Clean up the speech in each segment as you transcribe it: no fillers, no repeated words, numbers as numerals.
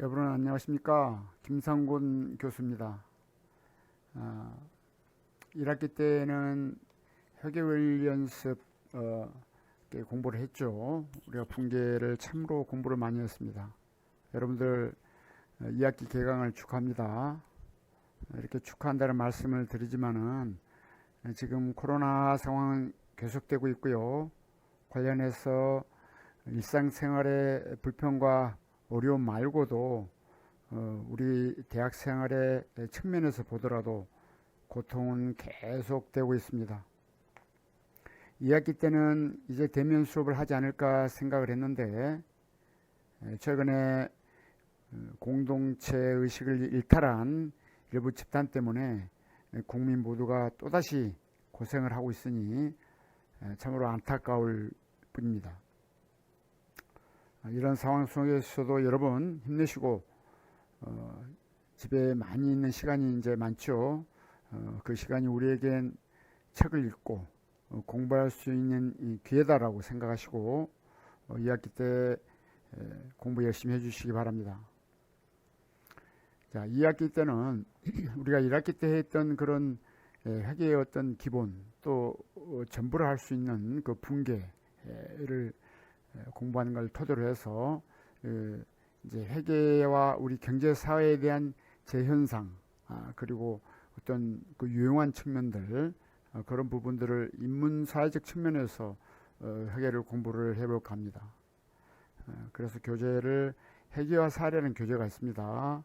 여러분 안녕하십니까? 김상곤 교수입니다. 아, 1학기 때는 회계원 연습 공부를 했죠. 우리가 분계를 참으로 공부를 많이 했습니다. 여러분들 2학기 개강을 축하합니다. 이렇게 축하한다는 말씀을 드리지만은 지금 코로나 상황은 계속되고 있고요. 관련해서 일상생활의 불편과 어려움 말고도 우리 대학 생활의 측면에서 보더라도 고통은 계속되고 있습니다. 2학기 때는 이제 대면 수업을 하지 않을까 생각을 했는데 최근에 공동체 의식을 일탈한 일부 집단 때문에 국민 모두가 또다시 고생을 하고 있으니 참으로 안타까울 뿐입니다. 이런 상황 속에서도 여러분 힘내시고 집에 많이 있는 시간이 이제 많죠. 그 시간이 우리에겐 책을 읽고 공부할 수 있는 기회다라고 생각하시고 2학기 때 공부 열심히 해주시기 바랍니다. 자, 2학기 때는 우리가 1학기 때 했던 그런 회계의 어떤 기본 또 전부를 할 수 있는 그 분계를 공부하는 걸 토대로 해서 이제 회계와 우리 경제 사회에 대한 재현상 그리고 어떤 그 유용한 측면들 그런 부분들을 인문 사회적 측면에서 회계를 공부를 해볼까 합니다. 그래서 교재를 회계와 사례라는 교재가 있습니다.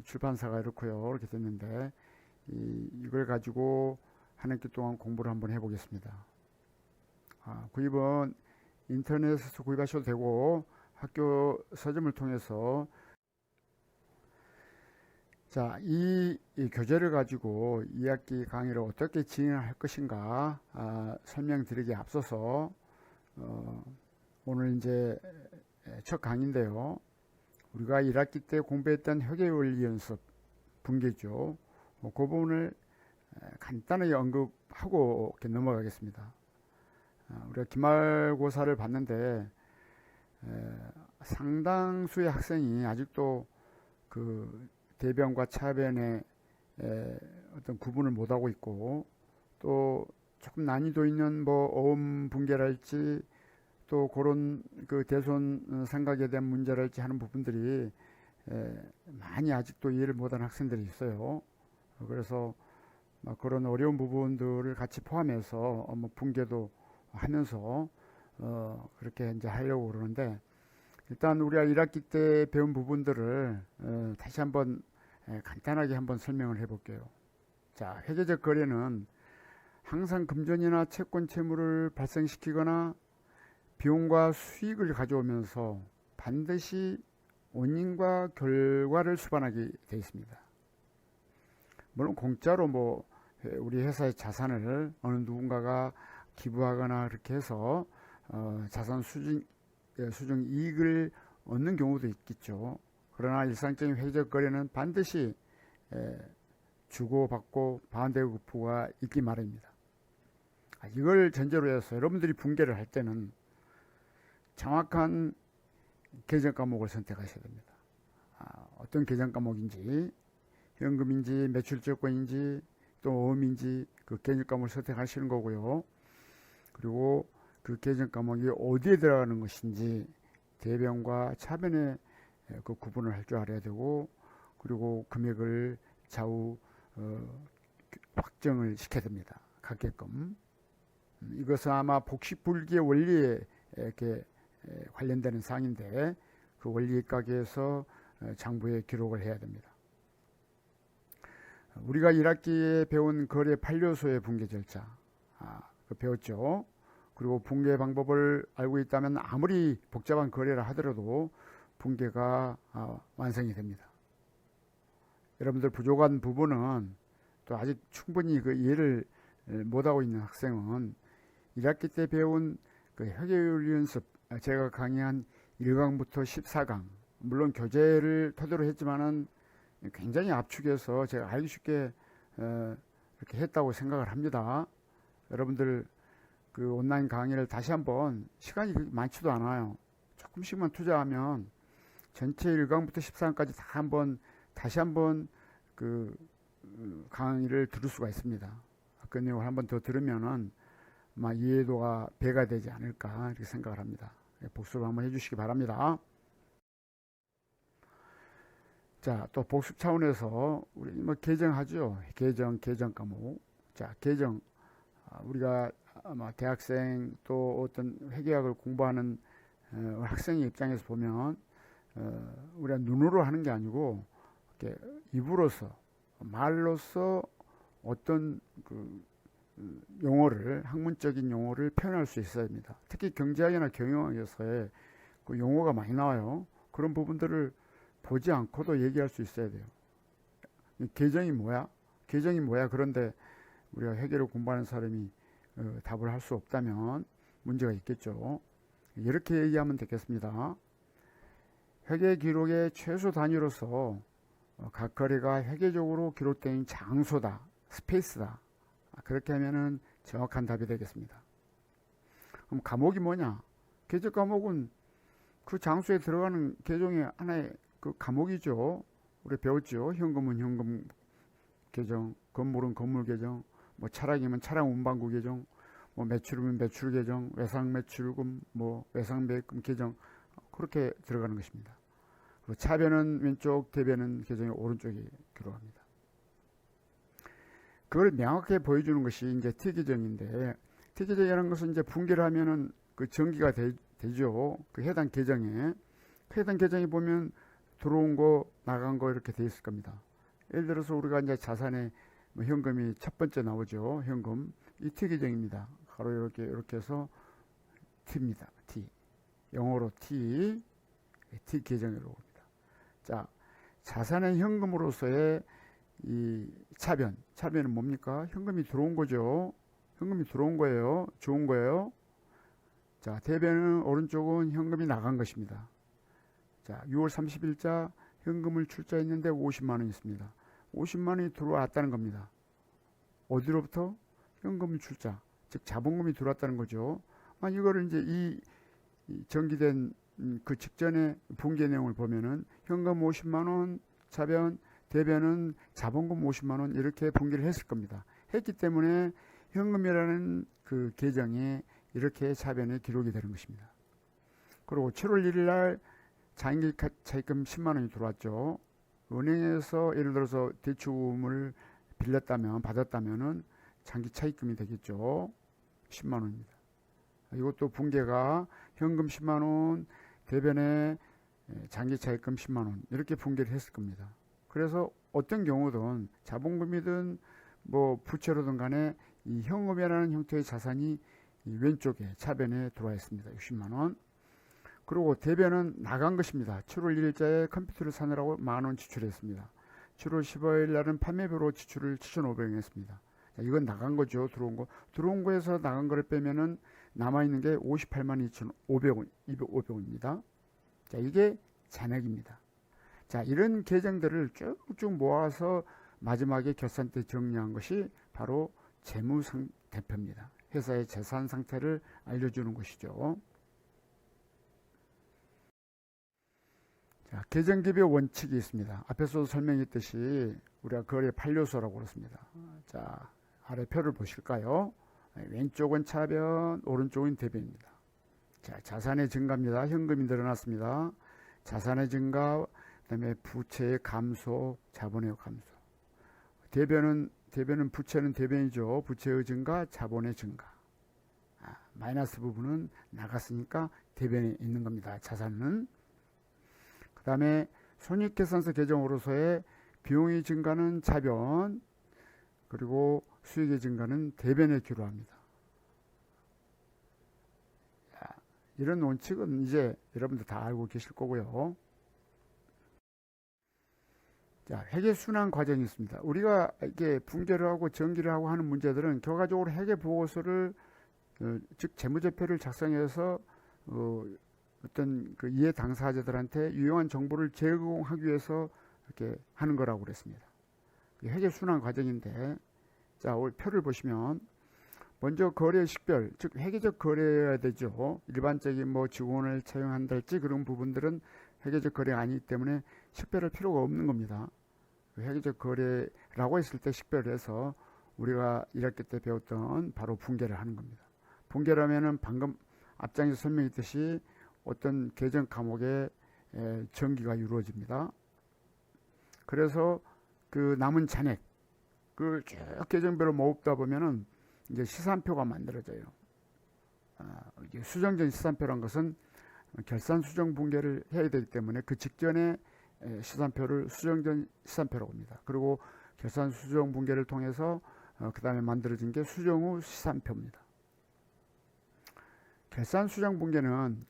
출판사가 이렇고요. 이렇게 됐는데 이걸 가지고 한 학기 동안 공부를 한번 해보겠습니다. 구입은 인터넷에서 구입하셔도 되고 학교 서점을 통해서 자, 이 교재를 가지고 2학기 강의를 어떻게 진행할 것인가 설명드리기에 앞서서 오늘 이제 첫 강의인데요. 우리가 1학기 때 공부했던 회계원리 연습 분계죠. 그 부분을 간단하게 언급하고 이렇게 넘어가겠습니다. 우리가 기말고사를 봤는데 상당수의 학생이 아직도 그 대변과 차변의 어떤 구분을 못하고 있고 또 조금 난이도 있는 뭐 어음 분계랄지 또 그런 그 대손 삼각에 대한 문제랄지 하는 부분들이 많이 아직도 이해를 못하는 학생들이 있어요. 그래서 그런 어려운 부분들을 같이 포함해서 뭐 분계도 하면서 그렇게 이제 하려고 그러는데 일단 우리가 1학기 때 배운 부분들을 다시 한번 간단하게 한번 설명을 해볼게요. 자, 회계적 거래는 항상 금전이나 채권 채무를 발생시키거나 비용과 수익을 가져오면서 반드시 원인과 결과를 수반하게 되어 있습니다. 물론 공짜로 뭐 우리 회사의 자산을 어느 누군가가 기부하거나 그렇게 해서 자산 수준 이익을 얻는 경우도 있겠죠. 그러나 일상적인 회계적 거래는 반드시 주고받고 반대급부가 있기 마련입니다. 이걸 전제로 해서 여러분들이 분계를 할 때는 정확한 계정 과목을 선택하셔야 됩니다. 어떤 계정 과목인지 현금인지 매출조건인지 또 어음인지 그 계정 과목을 선택하시는 거고요. 그리고 그 계정 과목이 어디에 들어가는 것인지 대변과 차변의 그 구분을 할 줄 알아야 되고 그리고 금액을 좌우 확정을 시켜야 됩니다. 가게끔. 이것은 아마 복식불기의 원리에 이렇게 관련되는 사항인데 그 원리가게에서 장부에 기록을 해야 됩니다. 우리가 1학기에 배운 거래 판료소의 분계 절차 배웠죠. 그리고 분계 방법을 알고 있다면 아무리 복잡한 거래를 하더라도 분계가 완성이 됩니다. 여러분들 부족한 부분은 또 아직 충분히 그 이해를 못하고 있는 학생은 1학기 때 배운 그 회계율 연습 제가 강의한 1강부터 14강 물론 교재를 토대로 했지만은 굉장히 압축해서 제가 알기 쉽게 이렇게 했다고 생각을 합니다. 여러분들 그 온라인 강의를 다시 한번 시간이 많지도 않아요. 조금씩만 투자하면 전체 1강부터 14강까지 다 한번 다시 한번 그 강의를 들을 수가 있습니다. 그 내용을 한번 더 들으면은 아마 이해도가 배가 되지 않을까 이렇게 생각을 합니다. 복습을 한번 해주시기 바랍니다. 자, 또 복습 차원에서 우리 뭐 개정하죠. 개정 과목. 자, 개정. 우리가 아마 대학생 또 어떤 회계학을 공부하는 학생의 입장에서 보면 우리가 눈으로 하는 게 아니고 이렇게 입으로서 말로써 어떤 그 용어를 학문적인 용어를 표현할 수 있어야 합니다. 특히 경제학이나 경영학에서의 그 용어가 많이 나와요. 그런 부분들을 보지 않고도 얘기할 수 있어야 돼요. 계정이 뭐야? 계정이 뭐야? 그런데 우리가 회계를 공부하는 사람이 답을 할 수 없다면 문제가 있겠죠. 이렇게 얘기하면 되겠습니다. 회계 기록의 최소 단위로서 각 거래가 회계적으로 기록된 장소다, 스페이스다. 그렇게 하면은 정확한 답이 되겠습니다. 그럼 과목이 뭐냐? 계정 과목은 그 장소에 들어가는 계정의 하나의 그 과목이죠. 우리 배웠죠. 현금은 현금 계정, 건물은 건물 계정, 뭐 차량이면 차량 운반구 계정, 뭐 매출이면 매출 계정, 외상 매출금, 뭐 외상 매입금 계정, 그렇게 들어가는 것입니다. 그리고 차변은 왼쪽, 대변은 계정의 오른쪽에 들어갑니다. 그걸 명확하게 보여주는 것이 이제 T 계정인데, T 계정이라는 것은 이제 분기를 하면은 그 전기가 되죠. 그 해당 계정에. 그 해당 계정에 보면 들어온 거, 나간 거 이렇게 돼 있을 겁니다. 예를 들어서 우리가 이제 자산에 뭐 현금이 첫 번째 나오죠. 현금. 이 T 계정입니다. 가로 이렇게 해서 T입니다. T. 영어로 T. T 계정으로 옵니다. 자, 자산의 현금으로서의 이 차변은 뭡니까? 현금이 들어온 거죠. 현금이 들어온 거예요. 좋은 거예요. 자, 대변은 오른쪽은 현금이 나간 것입니다. 자, 6월 30일자 현금을 출자했는데 50만 원 있습니다. 50만 원이 들어왔다는 겁니다. 어디로부터? 현금 출자, 즉 자본금이 들어왔다는 거죠. 이거를 이제 이 전기된 그 직전의 분기 내용을 보면은 현금 50만 원, 차변, 대변은 자본금 50만 원 이렇게 분기를 했을 겁니다. 했기 때문에 현금이라는 그 계정에 이렇게 차변에 기록이 되는 것입니다. 그리고 7월 1일 날 장기 차입금 10만 원이 들어왔죠. 은행에서 예를 들어서 대출금을 빌렸다면 받았다면은 장기 차입금이 되겠죠. 10만 원입니다. 이것도 분계가 현금 10만 원, 대변에 장기 차입금 10만 원 이렇게 분계를 했을 겁니다. 그래서 어떤 경우든 자본금이든 뭐 부채로든 간에 이 현금이라는 형태의 자산이 이 왼쪽에 차변에 들어와 있습니다. 60만 원. 그리고 대변은 나간 것입니다. 7월 1일자에 컴퓨터를 사느라고 만원 지출했습니다. 7월 15일 날은 판매비로 지출을 7,500원 했습니다. 자, 이건 나간 거죠. 들어온 거. 들어온 거에서 나간 거를 빼면은 남아있는 게 58만 2,500원, 2,500원입니다. 자, 이게 잔액입니다. 자, 이런 계정들을 쭉쭉 모아서 마지막에 결산 때 정리한 것이 바로 재무상태표입니다. 회사의 재산 상태를 알려주는 것이죠. 자, 계정기입의 원칙이 있습니다. 앞에서도 설명했듯이 우리가 거래 판료소라고 그렇습니다. 자, 아래 표를 보실까요? 왼쪽은 차변, 오른쪽은 대변입니다. 자, 자산의 증가입니다. 현금이 늘어났습니다. 자산의 증가, 그다음에 부채의 감소, 자본의 감소. 대변은 부채는 대변이죠. 부채의 증가, 자본의 증가. 마이너스 부분은 나갔으니까 대변에 있는 겁니다. 자산은. 그 다음에 손익계산서 계정으로서의 비용의 증가는 차변, 그리고 수익의 증가는 대변에 기록합니다. 이런 원칙은 이제 여러분들 다 알고 계실 거고요. 자, 회계순환 과정이 있습니다. 우리가 이게 분계를 하고 정기를 하고 하는 문제들은 결과적으로 회계보고서를 즉 재무제표를 작성해서 어떤 그 이해 당사자들한테 유용한 정보를 제공하기 위해서 이렇게 하는 거라고 그랬습니다. 회계순환 과정인데, 자, 표를 보시면 먼저 거래 식별, 즉 회계적 거래여야 되죠. 일반적인 뭐 직원을 채용한달지 그런 부분들은 회계적 거래가 아니기 때문에 식별할 필요가 없는 겁니다. 회계적 거래라고 했을 때 식별해서 우리가 1학기 때 배웠던 바로 분계를 하는 겁니다. 분계라면은 방금 앞장에서 설명했듯이 어떤 계정 과목에 전기가 이루어집니다. 그래서 그 남은 잔액, 그 쭉 계정별로 모읍다 보면은 이제 시산표가 만들어져요. 이게 수정전 시산표란 것은 결산 수정 분계를 해야 되기 때문에 그 직전에 시산표를 수정전 시산표라고 합니다. 그리고 결산 수정 분계를 통해서 그 다음에 만들어진 게 수정 후 시산표입니다. 결산 수정 분계는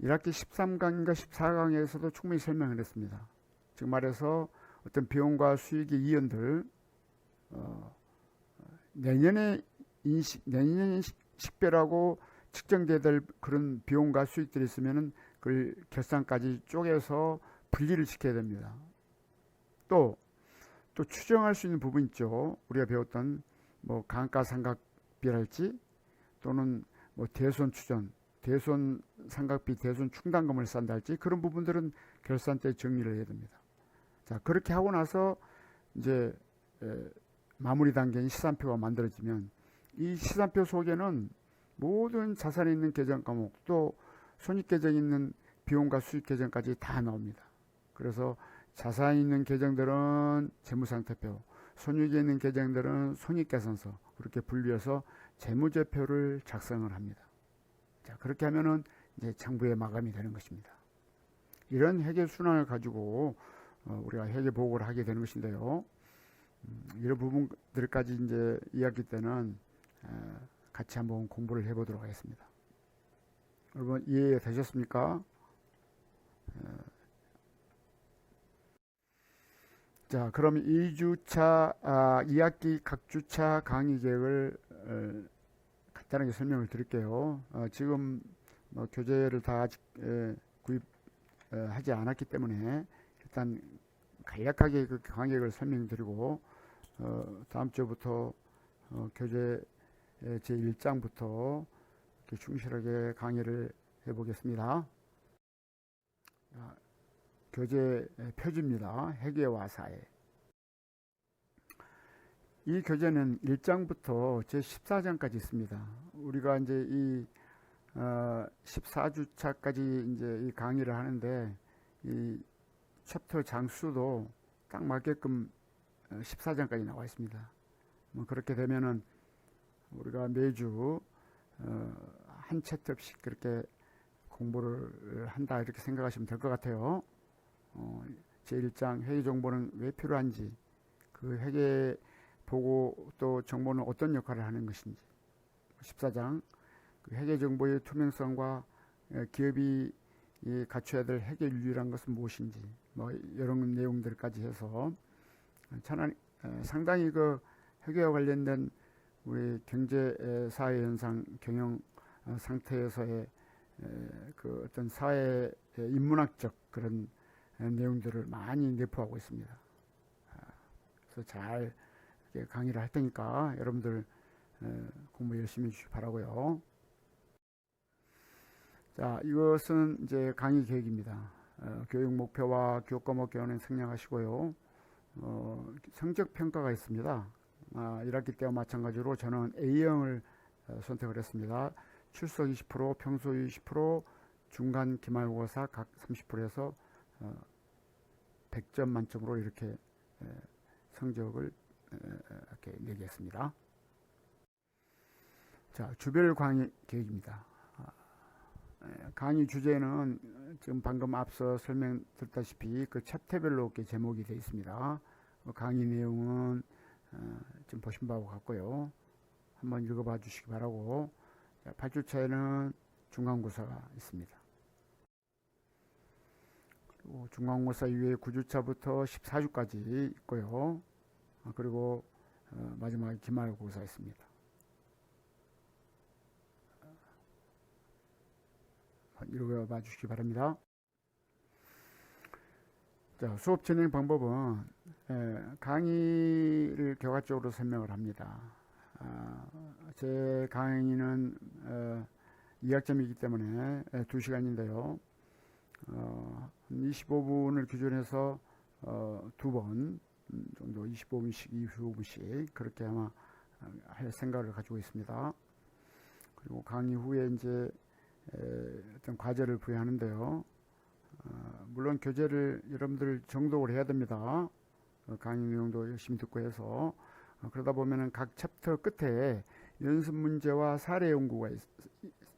1학기 13강인가 14강에서도 충분히 설명을 했습니다. 즉 말해서 어떤 비용과 수익의 이연들 내년에 식별하고 측정돼야 될 그런 비용과 수익들이 있으면은 그걸 결산까지 쪼개서 분리를 시켜야 됩니다. 또 추정할 수 있는 부분 있죠. 우리가 배웠던 뭐 감가상각비랄지 또는 뭐 대손 추전, 대손 상각비, 대손 충당금을 싼달지 그런 부분들은 결산 때 정리를 해야 됩니다. 자, 그렇게 하고 나서 이제 마무리 단계인 시산표가 만들어지면 이 시산표 속에는 모든 자산이 있는 계정 과목 또 손익 계정이 있는 비용과 수익 계정까지 다 나옵니다. 그래서 자산이 있는 계정들은 재무상태표, 손익이 있는 계정들은 손익계산서 그렇게 분류해서 재무제표를 작성을 합니다. 자, 그렇게 하면은 이제 장부의 마감이 되는 것입니다. 이런 회계 순환을 가지고 우리가 회계 보고를 하게 되는 것인데요. 이런 부분들까지 이제 2학기 때는 같이 한번 공부를 해보도록 하겠습니다. 여러분 이해되셨습니까? 자, 그럼 2학기 각 주차 강의 계획을 간단하게 설명을 드릴게요. 지금 뭐 교재를 다 아직 구입하지 않았기 때문에 일단 간략하게 그 강의 계획을 설명드리고 다음 주부터 교재 제1장부터 충실하게 강의를 해보겠습니다. 교재 표지입니다. 회계와 사회. 이 교재는 1장부터 제14장까지 있습니다. 우리가 이제 이 14주차까지 이제 이 강의를 하는데 이 챕터 장수도 딱 맞게끔 14장까지 나와 있습니다. 뭐 그렇게 되면은 우리가 매주 한 챕터씩 그렇게 공부를 한다 이렇게 생각하시면 될 것 같아요. 제1장 회계 정보는 왜 필요한지, 그 회계 보고 또 정보는 어떤 역할을 하는 것인지, 14장 그 회계 정보의 투명성과 기업이 갖춰야 될 회계 윤리란 것은 무엇인지, 뭐 이런 내용들까지 해서 상당히 그 회계와 관련된 우리 경제 사회 현상 경영 상태에서의 그 어떤 사회 인문학적 그런 내용들을 많이 내포하고 있습니다. 그래서 잘 강의를 할 테니까 여러분들 공부 열심히 해주시기 바라고요. 자, 이것은 이제 강의 계획입니다. 교육 목표와 교과 목표는 생략하시고요. 성적 평가가 있습니다. 1학기 때와 마찬가지로 저는 A형을 선택을 했습니다. 출석 20%, 평소유 10%, 중간 기말고사 각 30%에서 100점 만점으로 이렇게 성적을 이렇게 내겠습니다. 자, 주별 강의 계획입니다. 강의 주제는 지금 방금 앞서 설명드렸다시피 그 챕터별로 이렇게 제목이 되어 있습니다. 강의 내용은 지금 보신 바와 같고요. 한번 읽어봐 주시기 바라고. 8주차에는 중간고사가 있습니다. 그리고 중간고사 이후에 9주차부터 14주까지 있고요. 그리고 마지막에 기말고사 있습니다. 읽어봐 주시기 바랍니다. 자, 수업 진행 방법은 강의를 교과적으로 설명을 합니다. 제 강의는 2학점이기 때문에 2시간인데요. 25분을 기준해서 2번 정도 25분씩 25분씩 그렇게 아마 할 생각을 가지고 있습니다. 그리고 강의 후에 이제 어떤 과제를 부여하는데요. 물론 교재를 여러분들 정독을 해야 됩니다. 강의 내용도 열심히 듣고 해서 그러다 보면은 각 챕터 끝에 연습 문제와 사례 연구가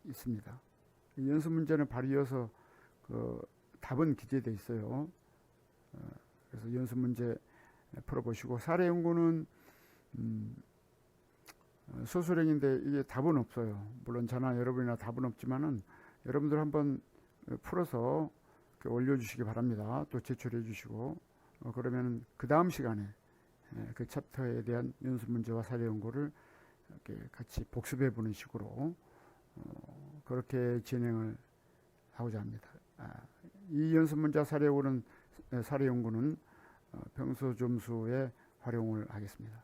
있습니다. 연습 문제는 바로 이어서 그 답은 기재되어 있어요. 그래서 연습 문제 풀어보시고 사례 연구는 소수령인데 이게 답은 없어요. 물론 저나 여러분이나 답은 없지만은 여러분들 한번 풀어서 올려주시기 바랍니다. 또 제출해 주시고 그러면 그 다음 시간에 그 챕터에 대한 연습 문제와 사례 연구를 이렇게 같이 복습해 보는 식으로 그렇게 진행을 하고자 합니다. 이 연습 문제와 사례 연구는 평소 점수에 활용을 하겠습니다.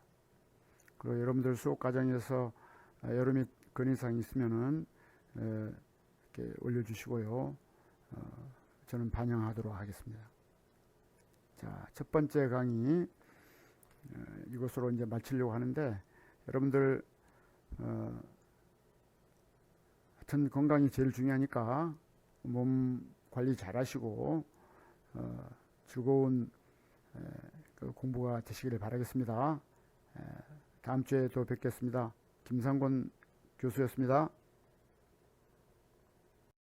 그리고 여러분들 수업 과정에서 여러 및 건의사항이 있으면은 이렇게 올려주시고요. 저는 반영하도록 하겠습니다. 자, 첫 번째 강의 이것으로 이제 마치려고 하는데 여러분들 하여튼 건강이 제일 중요하니까 몸 관리 잘 하시고 즐거운 그 공부가 되시기를 바라겠습니다. 다음 주에 또 뵙겠습니다. 김상곤 교수였습니다.